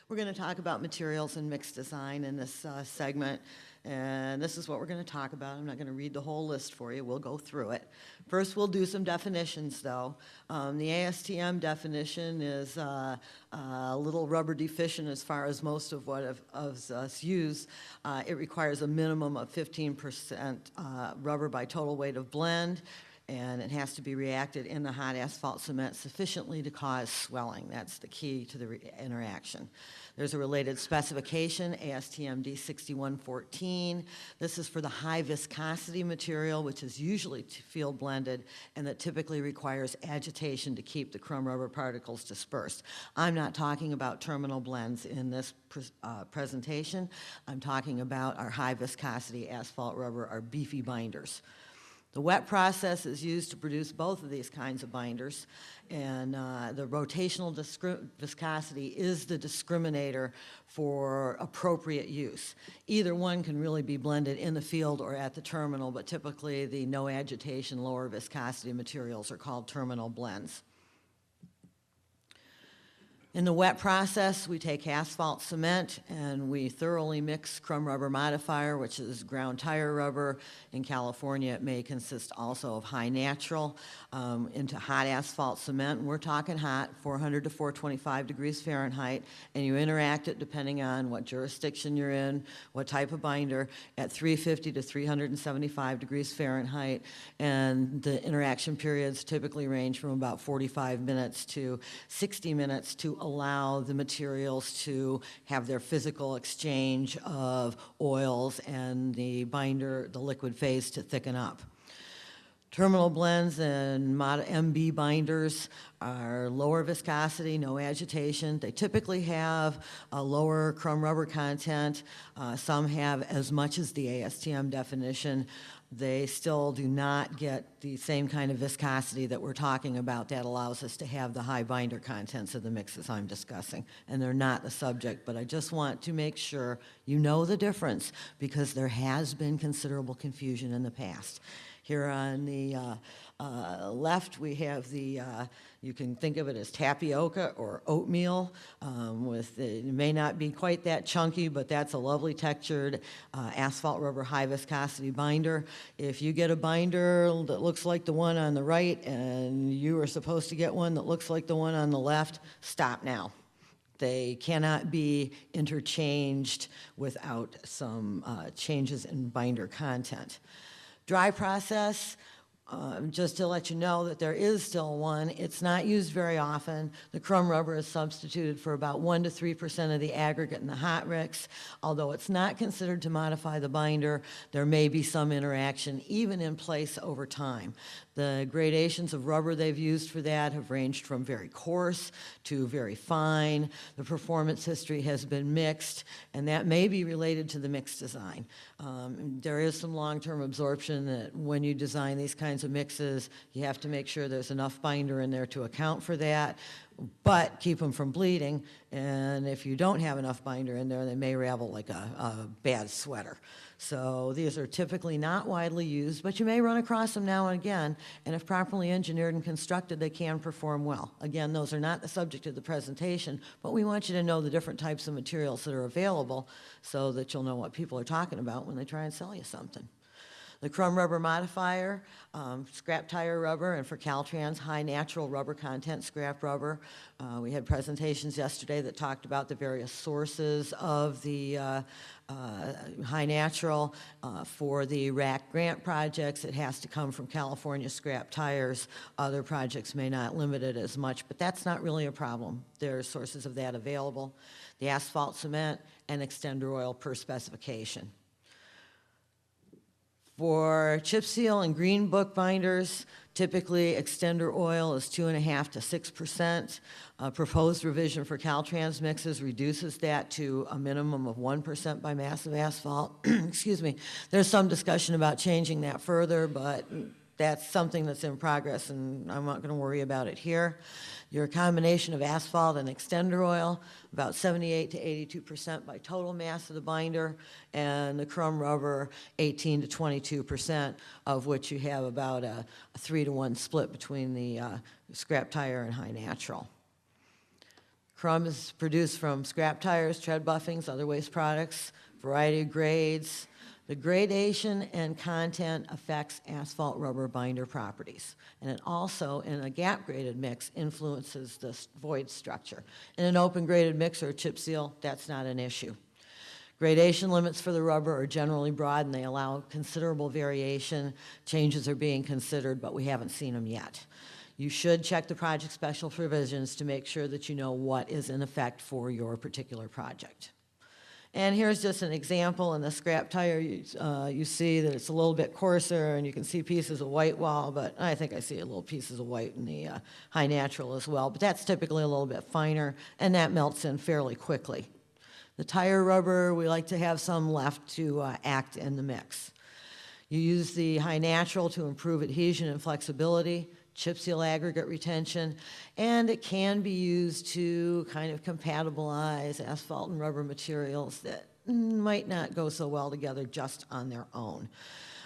We're going to talk about materials and mix design in this segment, and this is what we're going to talk about. I'm not going to read the whole list for you. We'll go through it. First, we'll do some definitions, though. The ASTM definition is a little rubber deficient as far as most of what of us use. It requires a minimum of 15% rubber by total weight of blend, and it has to be reacted in the hot asphalt cement sufficiently to cause swelling. That's the key to the interaction. There's a related specification, ASTM D6114. This is for the high viscosity material, which is usually field blended, and that typically requires agitation to keep the crumb rubber particles dispersed. I'm not talking about terminal blends in this presentation. I'm talking about our high viscosity asphalt rubber, our beefy binders. The wet process is used to produce both of these kinds of binders, and the rotational viscosity is the discriminator for appropriate use. Either one can really be blended in the field or at the terminal, but typically the no agitation, lower viscosity materials are called terminal blends. In the wet process, we take asphalt cement and we thoroughly mix crumb rubber modifier, which is ground tire rubber. In California, it may consist also of high natural, into hot asphalt cement. And we're talking hot, 400 to 425 degrees Fahrenheit, and you interact it depending on what jurisdiction you're in, what type of binder, at 350 to 375 degrees Fahrenheit. And the interaction periods typically range from about 45 minutes to 60 minutes to allow the materials to have their physical exchange of oils and the binder, the liquid phase, to thicken up. Terminal blends and MB binders are lower viscosity, no agitation. They typically have a lower crumb rubber content. Some have as much as the ASTM definition. They still do not get the same kind of viscosity that we're talking about that allows us to have the high binder contents of the mixes I'm discussing. And they're not the subject, but I just want to make sure you know the difference because there has been considerable confusion in the past. Here on the left, we have the, you can think of it as tapioca or oatmeal. It may not be quite that chunky, but that's a lovely textured asphalt rubber high viscosity binder. If you get a binder that looks like the one on the right and you are supposed to get one that looks like the one on the left, stop now. They cannot be interchanged without some changes in binder content. Dry process, just to let you know that there is still one. It's not used very often. The crumb rubber is substituted for about 1 to 3% of the aggregate in the hot mix. Although it's not considered to modify the binder, there may be some interaction even in place over time. The gradations of rubber they've used for that have ranged from very coarse to very fine. The performance history has been mixed, and that may be related to the mix design. There is some long-term absorption that when you design these kinds of mixes, you have to make sure there's enough binder in there to account for that, but keep them from bleeding. And if you don't have enough binder in there, they may ravel like a bad sweater. So these are typically not widely used, but you may run across them now and again, and if properly engineered and constructed, they can perform well. Again, those are not the subject of the presentation, but we want you to know the different types of materials that are available so that you'll know what people are talking about when they try and sell you something. The crumb rubber modifier, scrap tire rubber, and for Caltrans, high natural rubber content scrap rubber. We had presentations yesterday that talked about the various sources of the high natural. For the RAC grant projects, it has to come from California scrap tires. Other projects may not limit it as much, but that's not really a problem. There are sources of that available. The asphalt cement and extender oil per specification. For chip seal and green book binders, typically extender oil is 2.5 to 6%. Proposed revision for Caltrans mixes reduces that to a minimum of 1% by mass of asphalt. Excuse me. There's some discussion about changing that further, but that's something that's in progress, and I'm not going to worry about it here. Your combination of asphalt and extender oil, about 78 to 82% by total mass of the binder, and the crumb rubber, 18 to 22%, of which you have about a 3-to-1 split between the scrap tire and high natural. Crumb is produced from scrap tires, tread buffings, other waste products, variety of grades. The gradation and content affects asphalt rubber binder properties. And it also, in a gap-graded mix, influences the void structure. In an open-graded mix or a chip seal, that's not an issue. Gradation limits for the rubber are generally broad and they allow considerable variation. Changes are being considered, but we haven't seen them yet. You should check the project special provisions to make sure that you know what is in effect for your particular project. And here's just an example. In the scrap tire, you see that it's a little bit coarser, and you can see pieces of white wall, but I think I see a little pieces of white in the high natural as well. But that's typically a little bit finer, and that melts in fairly quickly. The tire rubber, we like to have some left to act in the mix. You use the high natural to improve adhesion and flexibility, chip seal aggregate retention, and it can be used to kind of compatibilize asphalt and rubber materials that might not go so well together just on their own.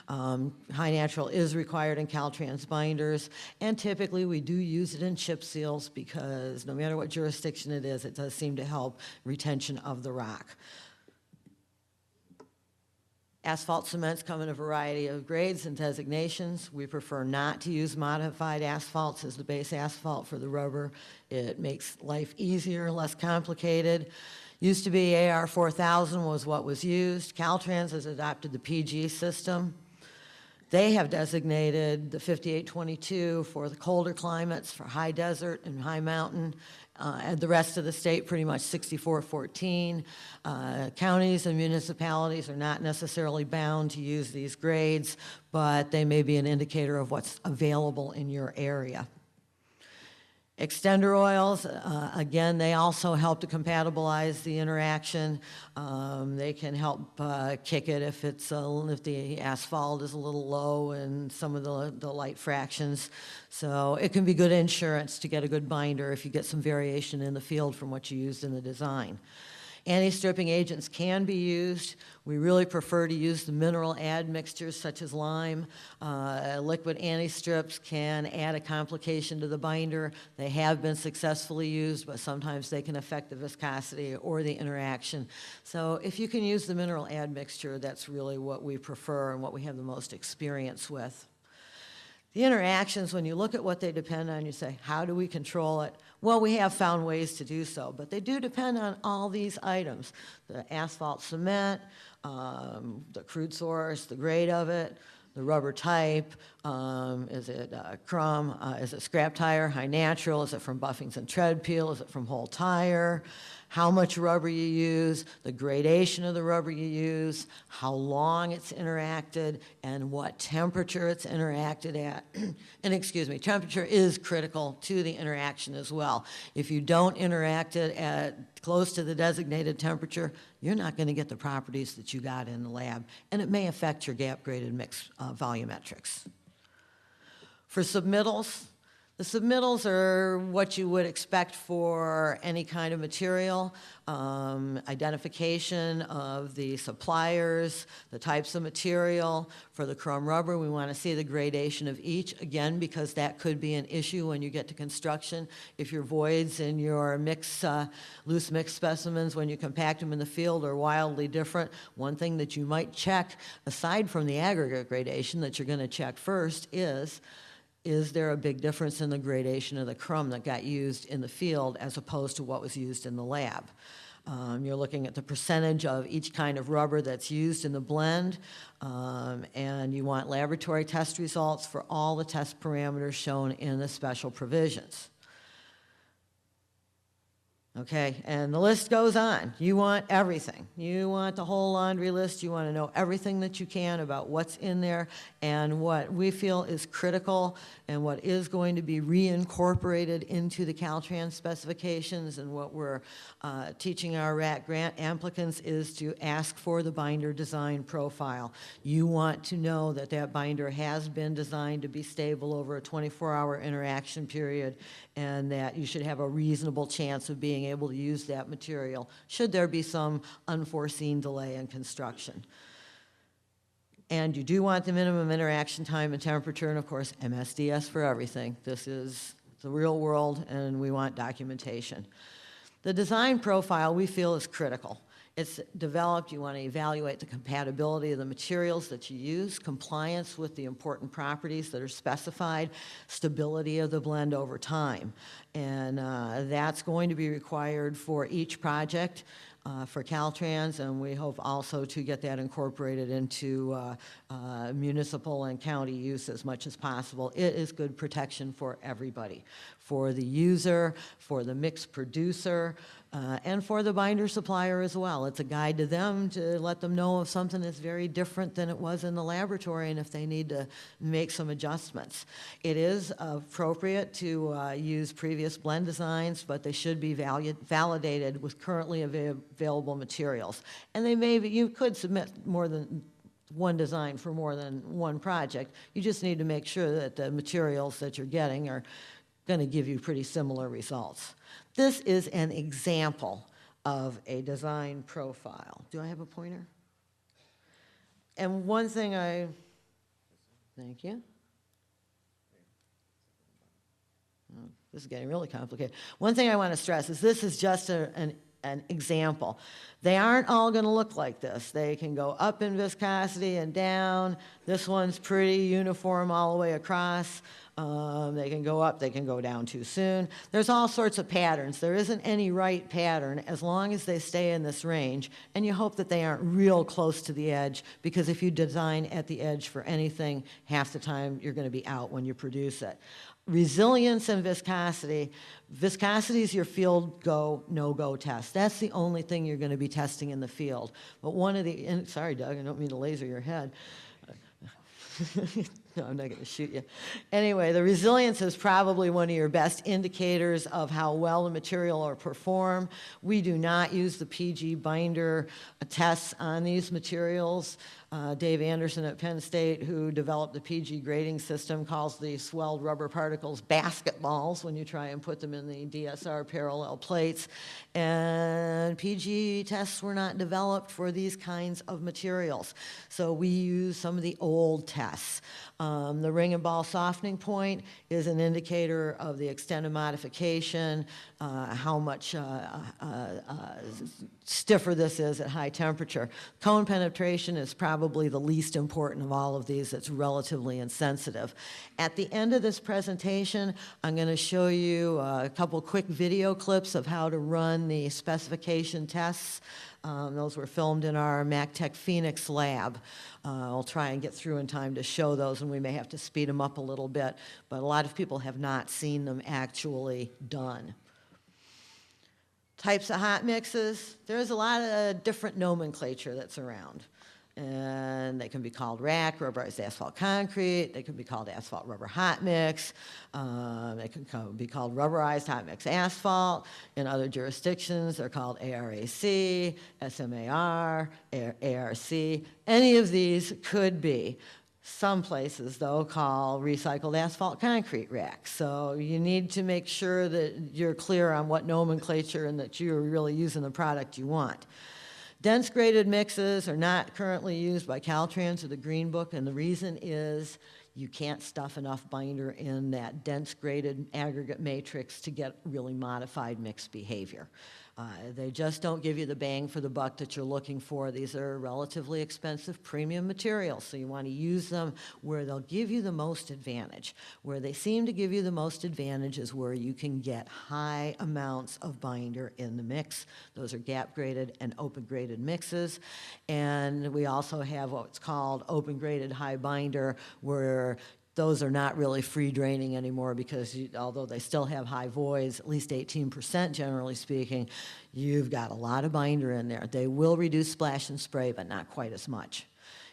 High natural is required in Caltrans binders, and typically we do use it in chip seals because no matter what jurisdiction it is, it does seem to help retention of the rock. Asphalt cements come in a variety of grades and designations. We prefer not to use modified asphalts as the base asphalt for the rubber. It makes life easier, less complicated. Used to be AR 4000 was what was used. Caltrans has adopted the PG system. They have designated the 5822 for the colder climates, for high desert and high mountain, and the rest of the state pretty much 6414. Counties and municipalities are not necessarily bound to use these grades, but they may be an indicator of what's available in your area. Extender oils, again, they also help to compatibilize the interaction. They can help kick it if the asphalt is a little low in some of the light fractions. So it can be good insurance to get a good binder if you get some variation in the field from what you used in the design. Anti-stripping agents can be used. We really prefer to use the mineral add mixtures such as lime. Liquid anti-strips can add a complication to the binder. They have been successfully used, but sometimes they can affect the viscosity or the interaction. So if you can use the mineral add mixture, that's really what we prefer and what we have the most experience with. The interactions, when you look at what they depend on, you say, how do we control it? Well, we have found ways to do so, but they do depend on all these items. The asphalt cement, the crude source, the grade of it, the rubber type, is it crumb, is it scrap tire, high natural, is it from buffings and tread peel, is it from whole tire, how much rubber you use, the gradation of the rubber you use, how long it's interacted, and what temperature it's interacted at. And excuse me, temperature is critical to the interaction as well. If you don't interact it at close to the designated temperature, you're not going to get the properties that you got in the lab, and it may affect your gap-graded mix volumetrics. For submittals, the submittals are what you would expect for any kind of material, identification of the suppliers, the types of material. For the chrome rubber, we want to see the gradation of each, again, because that could be an issue when you get to construction. If your voids and your loose mix specimens, when you compact them in the field, are wildly different, one thing that you might check, aside from the aggregate gradation that you're going to check first, is there a big difference in the gradation of the crumb that got used in the field as opposed to what was used in the lab? You're looking at the percentage of each kind of rubber that's used in the blend, and you want laboratory test results for all the test parameters shown in the special provisions. Okay, and the list goes on. You want everything. You want the whole laundry list. You want to know everything that you can about what's in there and what we feel is critical and what is going to be reincorporated into the Caltrans specifications. And what we're teaching our RAT grant applicants is to ask for the binder design profile. You want to know that that binder has been designed to be stable over a 24-hour interaction period, and that you should have a reasonable chance of being able to use that material should there be some unforeseen delay in construction. And you do want the minimum interaction time and temperature, and of course MSDS for everything. This is the real world, and we want documentation. The design profile we feel is critical. It's developed, you want to evaluate the compatibility of the materials that you use, compliance with the important properties that are specified, stability of the blend over time. And that's going to be required for each project for Caltrans, and we hope also to get that incorporated into municipal and county use as much as possible. It is good protection for everybody, for the user, for the mix producer, and for the binder supplier as well. It's a guide to them to let them know if something is very different than it was in the laboratory and if they need to make some adjustments. It is appropriate to use previous blend designs, but they should be validated with currently available materials. And they may be, you could submit more than one design for more than one project. You just need to make sure that the materials that you're getting are going to give you pretty similar results. This is an example of a design profile. Do I have a pointer? And one thing thank you. Oh, this is getting really complicated. One thing I want to stress is this is just an example. They aren't all going to look like this. They can go up in viscosity and down. This one's pretty uniform all the way across. They can go up, they can go down too soon. There's all sorts of patterns. There isn't any right pattern as long as they stay in this range, and you hope that they aren't real close to the edge, because if you design at the edge for anything, half the time you're going to be out when you produce it. Resilience and viscosity. Viscosity is your field go, no-go test. That's the only thing you're going to be testing in the field. But sorry, Doug, I don't mean to laser your head. No, I'm not going to shoot you. Anyway, the resilience is probably one of your best indicators of how well the material will perform. We do not use the PG binder tests on these materials. Dave Anderson at Penn State, who developed the PG grading system, calls the swelled rubber particles basketballs when you try and put them in the DSR parallel plates. And PG tests were not developed for these kinds of materials. So we use some of the old tests. The ring and ball softening point is an indicator of the extent of modification, how much stiffer this is at high temperature. Cone penetration is probably the least important of all of these. It's relatively insensitive. At the end of this presentation, I'm going to show you a couple quick video clips of how to run the specification tests. Those were filmed in our MacTech Phoenix lab. I'll try and get through in time to show those, and we may have to speed them up a little bit, but a lot of people have not seen them actually done. Types of hot mixes. There's a lot of different nomenclature that's around. And they can be called RAC, rubberized asphalt concrete. They can be called asphalt rubber hot mix. They can be called rubberized hot mix asphalt. In other jurisdictions, they're called ARAC, SMAR, ARC. Any of these could be. Some places, though, call recycled asphalt concrete RAC. So you need to make sure that you're clear on what nomenclature and that you're really using the product you want. Dense graded mixes are not currently used by Caltrans or the Green Book, and the reason is you can't stuff enough binder in that dense graded aggregate matrix to get really modified mix behavior. They just don't give you the bang for the buck that you're looking for. These are relatively expensive premium materials, so you want to use them where they'll give you the most advantage. Where they seem to give you the most advantage is where you can get high amounts of binder in the mix. Those are gap graded and open graded mixes. And we also have what's called open graded high binder, where those are not really free draining anymore because although they still have high voids, at least 18% generally speaking, you've got a lot of binder in there. They will reduce splash and spray, but not quite as much.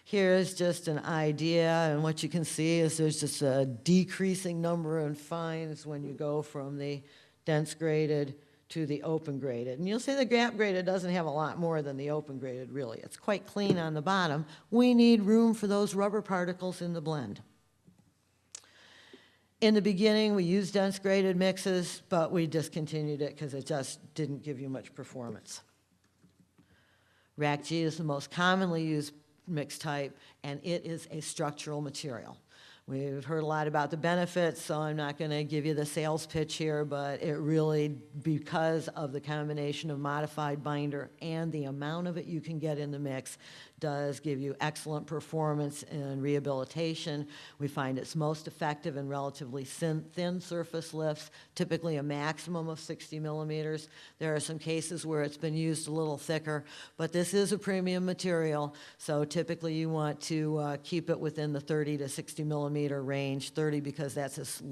Here's just an idea, and what you can see is there's just a decreasing number of fines when you go from the dense graded to the open graded. And you'll see the gap graded doesn't have a lot more than the open graded, really. It's quite clean on the bottom. We need room for those rubber particles in the blend. In the beginning, we used dense graded mixes, but we discontinued it because it just didn't give you much performance. RAC-G is the most commonly used mix type, and it is a structural material. We've heard a lot about the benefits, so I'm not going to give you the sales pitch here, but it really, because of the combination of modified binder and the amount of it you can get in the mix, does give you excellent performance in rehabilitation. We find it's most effective in relatively thin surface lifts, typically a maximum of 60 millimeters. There are some cases where it's been used a little thicker, but this is a premium material, so typically you want to keep it within the 30 to 60 millimeter range, 30 because that's as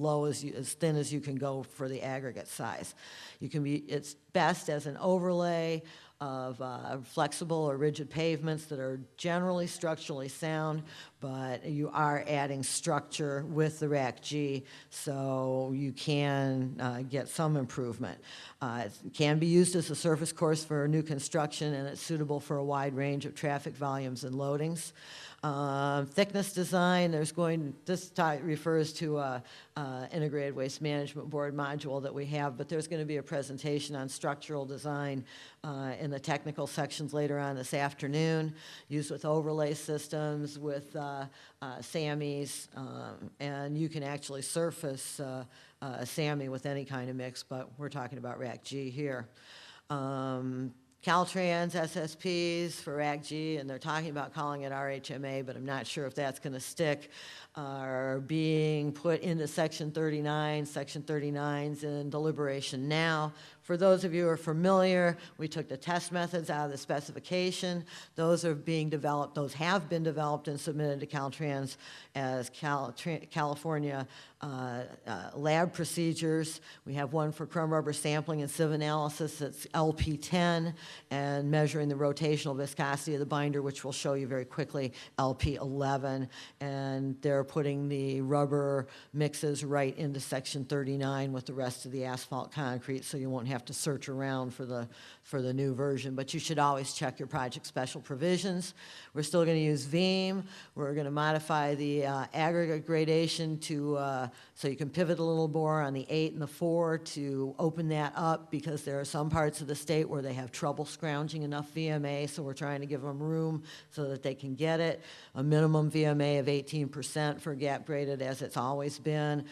thin as you can go for the aggregate size. It's best as an overlay of flexible or rigid pavements that are generally structurally sound, but you are adding structure with the Rack G, so you can get some improvement. It can be used as a surface course for new construction, and it's suitable for a wide range of traffic volumes and loadings. Thickness design, this refers to a integrated waste management board module that we have, but there's going to be a presentation on structural design in the technical sections later on this afternoon, used with overlay systems, with SAMIs, and you can actually surface a SAMI with any kind of mix, but we're talking about Rack G here. Caltrans SSPs for Rack G, and they're talking about calling it RHMA, but I'm not sure if that's going to stick, are being put into Section 39. Section 39's in deliberation now. For those of you who are familiar, we took the test methods out of the specification. Those are being developed, those have been developed and submitted to Caltrans as California lab procedures. We have one for chrome rubber sampling and sieve analysis that's LP10, and measuring the rotational viscosity of the binder, which we'll show you very quickly, LP11. And they're putting the rubber mixes right into Section 39 with the rest of the asphalt concrete, so you won't have to search around for the new version, but you should always check your project special provisions. We're still going to use VEAM. We're going to modify the aggregate gradation to so you can pivot a little more on the 8 and the 4 to open that up, because there are some parts of the state where they have trouble scrounging enough VMA, so we're trying to give them room so that they can get it. A minimum VMA of 18% for gap graded, as it's always been.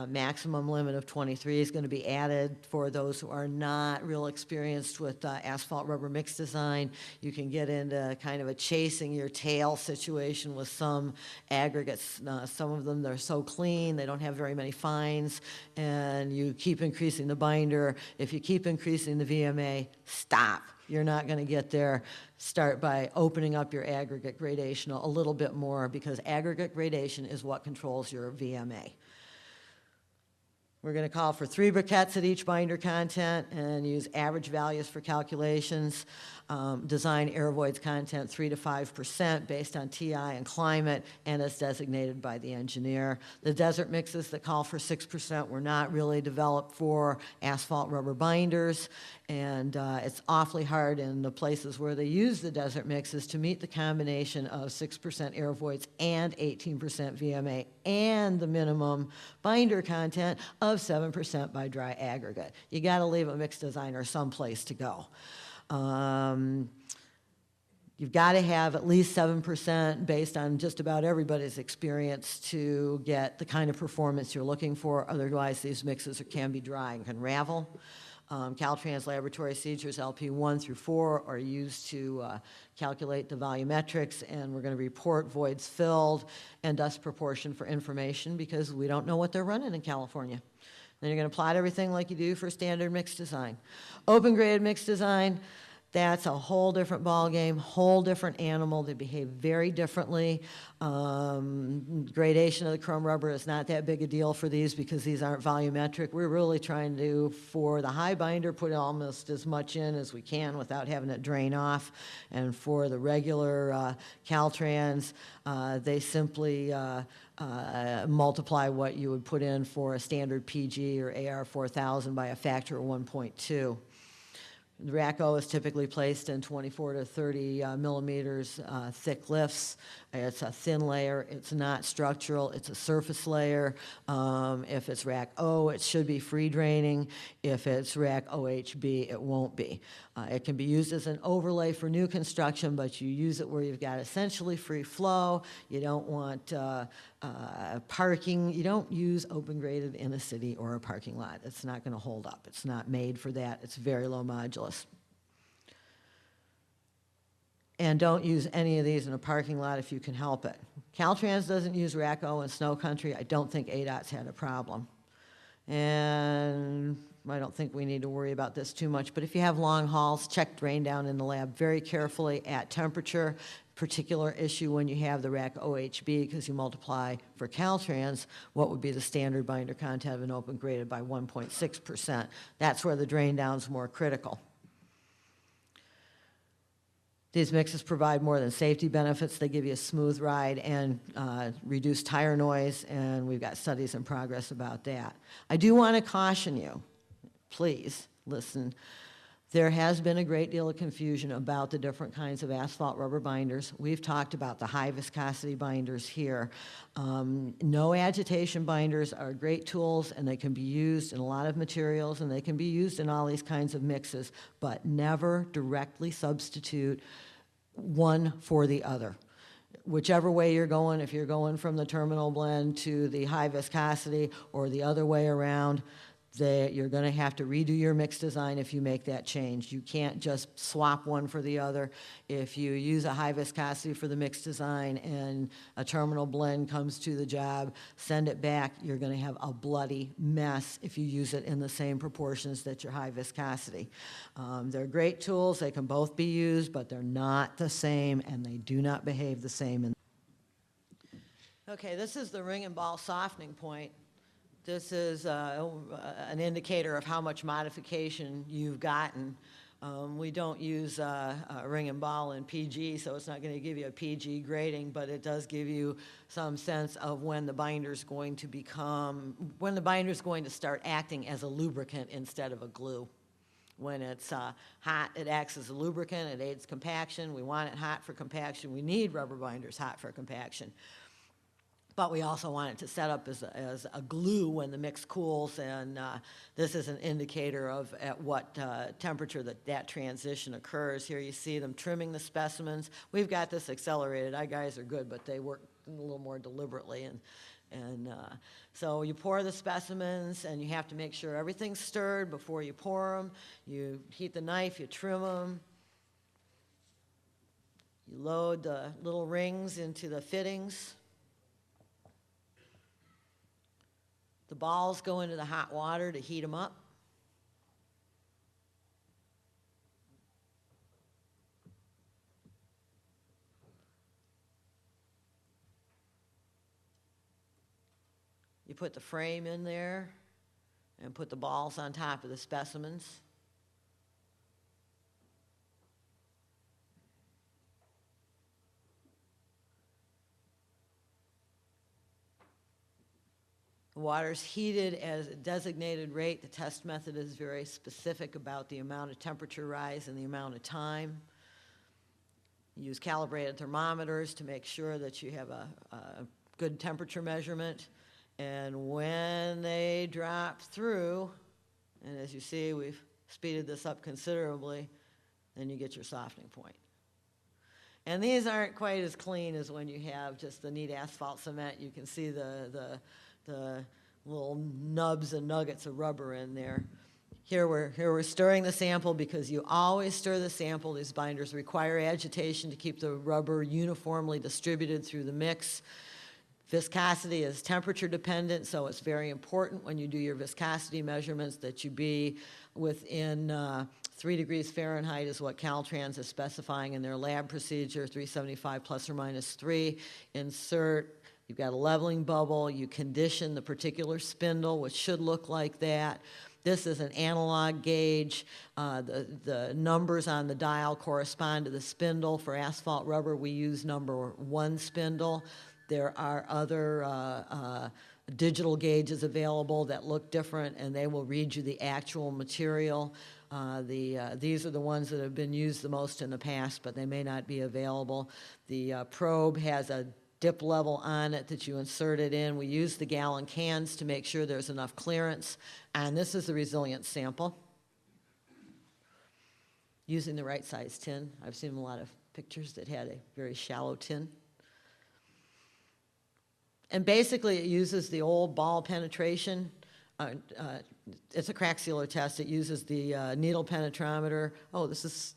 Maximum limit of 23 is going to be added for those who are not real experienced with asphalt rubber mix design. You can get into kind of a chasing your tail situation with some aggregates. Some of them, they're so clean, they don't have very many fines, and you keep increasing the binder. If you keep increasing the VMA, stop. You're not going to get there. Start by opening up your aggregate gradation a little bit more, because aggregate gradation is what controls your VMA. We're going to call for 3 briquettes at each binder content and use average values for calculations. Design air voids content 3 to 5% based on TI and climate, and as designated by the engineer. The desert mixes that call for 6% were not really developed for asphalt rubber binders, and it's awfully hard in the places where they use the desert mixes to meet the combination of 6% air voids and 18% VMA and the minimum binder content of 7% by dry aggregate. You got to leave a mix designer someplace to go. You've got to have at least 7% based on just about everybody's experience to get the kind of performance you're looking for. Otherwise, these mixes can be dry and can ravel. Caltrans laboratory procedures LP1 through 4 are used to calculate the volumetrics, and we're going to report voids filled and dust proportion for information, because we don't know what they're running in California. Then you're going to plot everything like you do for standard mix design. Open graded mix design, that's a whole different ballgame, whole different animal. They behave very differently. Gradation of the chrome rubber is not that big a deal for these, because these aren't volumetric. We're really trying to, for the high binder, put almost as much in as we can without having it drain off. And for the regular Caltrans, they simply multiply what you would put in for a standard PG or AR 4000 by a factor of 1.2. The rack-O is typically placed in 24 to 30 millimeters thick lifts. It's a thin layer. It's not structural. It's a surface layer. If it's rack-O, it should be free draining. If it's rack-OHB, it won't be. It can be used as an overlay for new construction, but you use it where you've got essentially free flow. You don't want parking. You don't use open graded in a city or a parking lot. It's not going to hold up. It's not made for that. It's very low modulus. And don't use any of these in a parking lot if you can help it. Caltrans doesn't use rack-O in snow country. I don't think ADOT's had a problem. And I don't think we need to worry about this too much, but if you have long hauls, check drain down in the lab very carefully at temperature. Particular issue when you have the rack-OHB, because you multiply for Caltrans, what would be the standard binder content of an open graded by 1.6%. That's where the drain down is more critical. These mixes provide more than safety benefits. They give you a smooth ride and reduce tire noise, and we've got studies in progress about that. I do want to caution you, please listen. There has been a great deal of confusion about the different kinds of asphalt rubber binders. We've talked about the high viscosity binders here. No agitation binders are great tools, and they can be used in a lot of materials, and they can be used in all these kinds of mixes, but never directly substitute one for the other. Whichever way you're going, if you're going from the terminal blend to the high viscosity or the other way around, you're going to have to redo your mix design if you make that change. You can't just swap one for the other. If you use a high viscosity for the mix design and a terminal blend comes to the job, send it back. You're going to have a bloody mess if you use it in the same proportions that your high viscosity. They're great tools. They can both be used, but they're not the same, and they do not behave the same. Okay, this is the ring and ball softening point. This is an indicator of how much modification you've gotten. We don't use a ring and ball in PG, so it's not going to give you a PG grading, but it does give you some sense of when the binder's going to start acting as a lubricant instead of a glue. When it's hot, it acts as a lubricant. It aids compaction. We want it hot for compaction. We need rubber binders hot for compaction. But we also want it to set up as a glue when the mix cools, and this is an indicator of at what temperature that transition occurs. Here you see them trimming the specimens. We've got this accelerated. Our guys are good, but they work a little more deliberately. And so you pour the specimens, and you have to make sure everything's stirred before you pour them. You heat the knife, you trim them. You load the little rings into the fittings. The balls go into the hot water to heat them up. You put the frame in there and put the balls on top of the specimens. The water's heated at a designated rate. The test method is very specific about the amount of temperature rise and the amount of time. You use calibrated thermometers to make sure that you have a good temperature measurement. And when they drop through, and as you see, we've speeded this up considerably, then you get your softening point. And these aren't quite as clean as when you have just the neat asphalt cement. You can see the little nubs and nuggets of rubber in there. Here we're stirring the sample because you always stir the sample. These binders require agitation to keep the rubber uniformly distributed through the mix. Viscosity is temperature dependent, so it's very important when you do your viscosity measurements that you be within 3 degrees Fahrenheit is what Caltrans is specifying in their lab procedure, 375 plus or minus 3. Insert. You've got a leveling bubble. You condition the particular spindle, which should look like that. This is an analog gauge. The numbers on the dial correspond to the spindle. For asphalt rubber, we use number 1 spindle. There are other digital gauges available that look different, and they will read you the actual material. These are the ones that have been used the most in the past, but they may not be available. The probe has a dip level on it that you insert it in. We use the gallon cans to make sure there's enough clearance, and this is the resilience sample. Using the right size tin. I've seen a lot of pictures that had a very shallow tin. And basically it uses the old ball penetration. It's a crack sealer test. It uses the needle penetrometer. Oh, this is,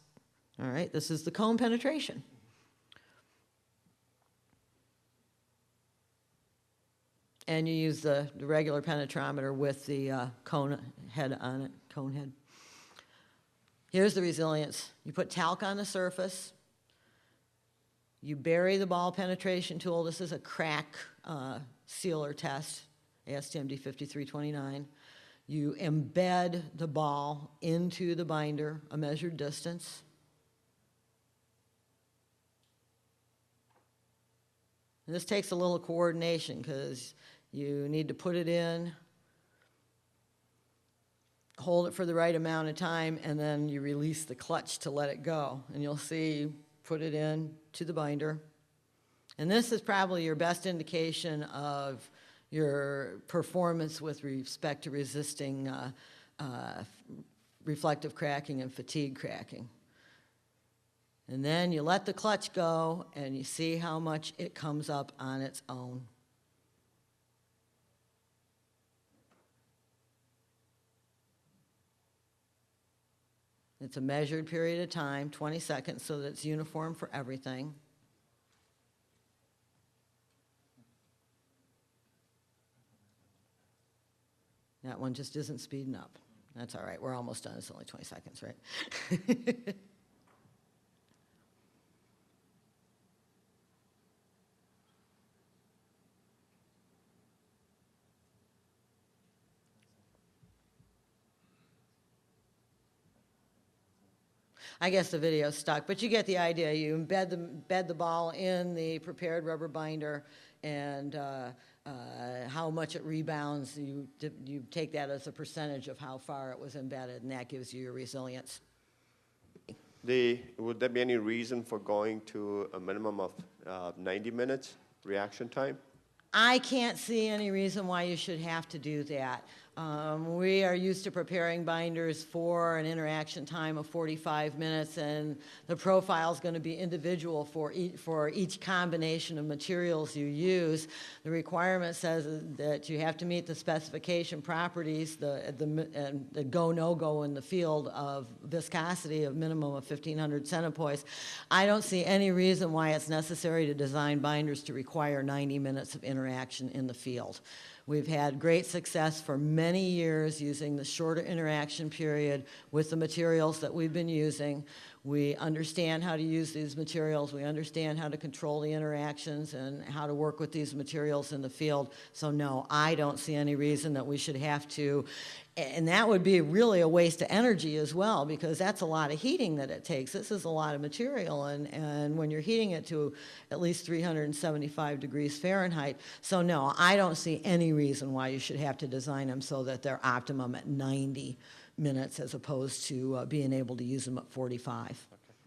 all right, this is the cone penetration. And you use the regular penetrometer with the cone head on it, cone head. Here's the resilience. You put talc on the surface. You bury the ball penetration tool. This is a crack sealer test, ASTM D5329. You embed the ball into the binder, a measured distance. And this takes a little coordination because you need to put it in, hold it for the right amount of time, and then you release the clutch to let it go. And you'll see, you put it in to the binder. And this is probably your best indication of your performance with respect to resisting reflective cracking and fatigue cracking. And then you let the clutch go, and you see how much it comes up on its own. It's a measured period of time, 20 seconds, so that it's uniform for everything. That one just isn't speeding up. That's all right. We're almost done. It's only 20 seconds, right? I guess the video's stuck, but you get the idea. You embed the ball in the prepared rubber binder, and how much it rebounds, you take that as a percentage of how far it was embedded, and that gives you your resilience. Would there be any reason for going to a minimum of 90 minutes reaction time? I can't see any reason why you should have to do that. We are used to preparing binders for an interaction time of 45 minutes, and the profile is going to be individual for each combination of materials you use. The requirement says that you have to meet the specification properties, the go, no-go in the field of viscosity of minimum of 1,500 centipoise. I don't see any reason why it's necessary to design binders to require 90 minutes of interaction in the field. We've had great success for many years using the shorter interaction period with the materials that we've been using. We understand how to use these materials. We understand how to control the interactions and how to work with these materials in the field. So no, I don't see any reason that we should have to. And that would be really a waste of energy as well, because that's a lot of heating that it takes. This is a lot of material, and when you're heating it to at least 375 degrees Fahrenheit. So no, I don't see any reason why you should have to design them so that they're optimum at 90 minutes as opposed to being able to use them at 45. Okay.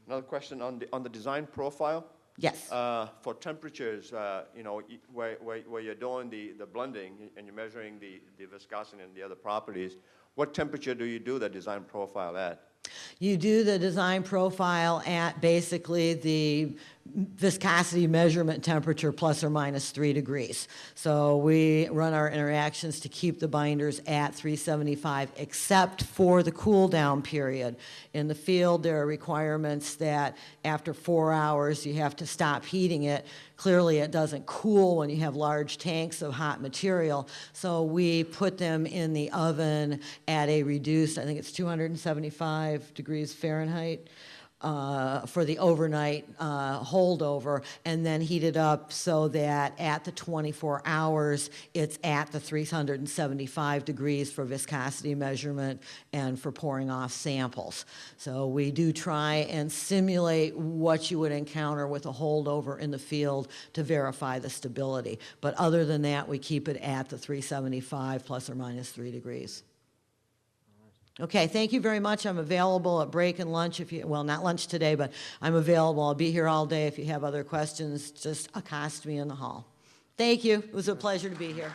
Another question on the design profile. Yes. For temperatures, you know, where you're doing the blending and you're measuring the viscosity and the other properties, what temperature do you do the design profile at? You do the design profile at basically the viscosity measurement temperature plus or minus 3 degrees. So we run our interactions to keep the binders at 375 except for the cool down period. In the field, there are requirements that after 4 hours you have to stop heating it. Clearly it doesn't cool when you have large tanks of hot material, so we put them in the oven at a reduced, I think it's 275 degrees Fahrenheit. for the overnight holdover, and then heat it up so that at the 24 hours, it's at the 375 degrees for viscosity measurement and for pouring off samples. So we do try and simulate what you would encounter with a holdover in the field to verify the stability. But other than that, we keep it at the 375 plus or minus 3 degrees. Okay, thank you very much. I'm available at break and lunch if you, well, not lunch today, but I'm available. I'll be here all day. If you have other questions, just accost me in the hall. Thank you. It was a pleasure to be here.